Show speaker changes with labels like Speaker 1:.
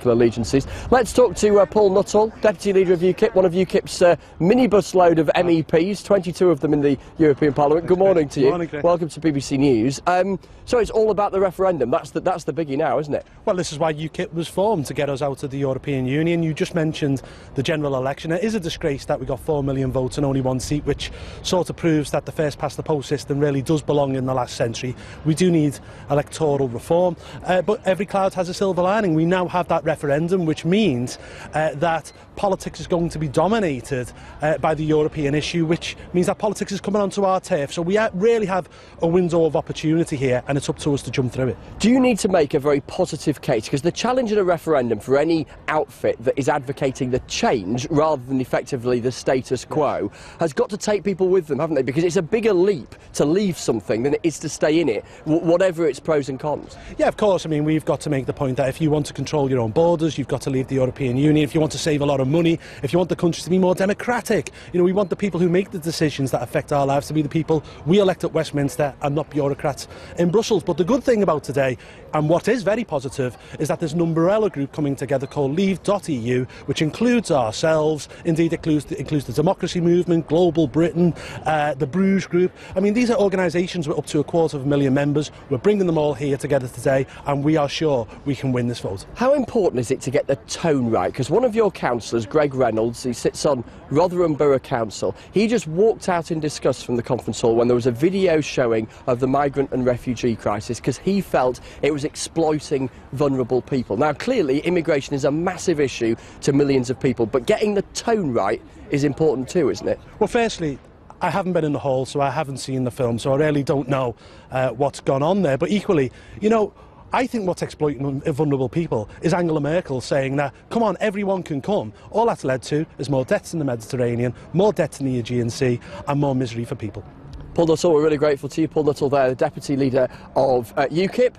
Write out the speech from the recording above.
Speaker 1: allegiances. Let's talk to Paul Nuttall, Deputy Leader of UKIP, one of UKIP's minibus load of MEPs, 22 of them in the European Parliament. Good morning to you.
Speaker 2: Good morning, Chris.
Speaker 1: Welcome to BBC News. So it's all about the referendum. That's the biggie now, isn't it?
Speaker 2: Well, this is why UKIP was formed, to get us out of the European Union. You just mentioned the general election. It is a disgrace that we got 4 million votes and only one seat, which sort of proves that the first past the post system really does belong in the last century. We do need electoral reform, but every cloud has a silver lining. We now have that referendum, which means that politics is going to be dominated by the European issue, which means that politics is coming onto our turf. So we really have a window of opportunity here, and it's up to us to jump through it.
Speaker 1: Do you need to make a very positive case? Because the challenge in a referendum for any outfit that is advocating the change rather than effectively the status quo has got to take people with them, haven't they? Because it's a bigger leap to leave something than it is to stay in it, whatever its pros and cons.
Speaker 2: Yeah, of course. I mean, we've got to make the point that if you want to control your own borders, you've got to leave the European Union. If you want to save a lot of money, if you want the country to be more democratic, we want the people who make the decisions that affect our lives to be the people we elect at Westminster and not bureaucrats in Brussels. But the good thing about today, and what is very positive, is that there's an umbrella group coming together called Leave.eu, which includes ourselves, indeed includes the Democracy Movement, Global Britain, the Bruges Group. I mean, these are organisations with up to 250,000 members. We're bringing them all here together today, and we are sure we can win this vote.
Speaker 1: How important is it to get the tone right? Because one of your councillors, Greg Reynolds, he sits on Rotherham Borough Council, he just walked out in disgust from the conference hall when there was a video showing of the migrant and refugee crisis, because he felt it was exploiting vulnerable people. Now, clearly, immigration is a massive issue to millions of people, but getting the tone right is important too, isn't it?
Speaker 2: Well, firstly, I haven't been in the hall, so I haven't seen the film, so I really don't know what's gone on there. But equally, I think what's exploiting vulnerable people is Angela Merkel saying that, come on, everyone can come. All that's led to is more deaths in the Mediterranean, more deaths in the Aegean Sea, and more misery for people.
Speaker 1: Paul Nuttall, we're really grateful to you. Paul Nuttall there, the Deputy Leader of UKIP.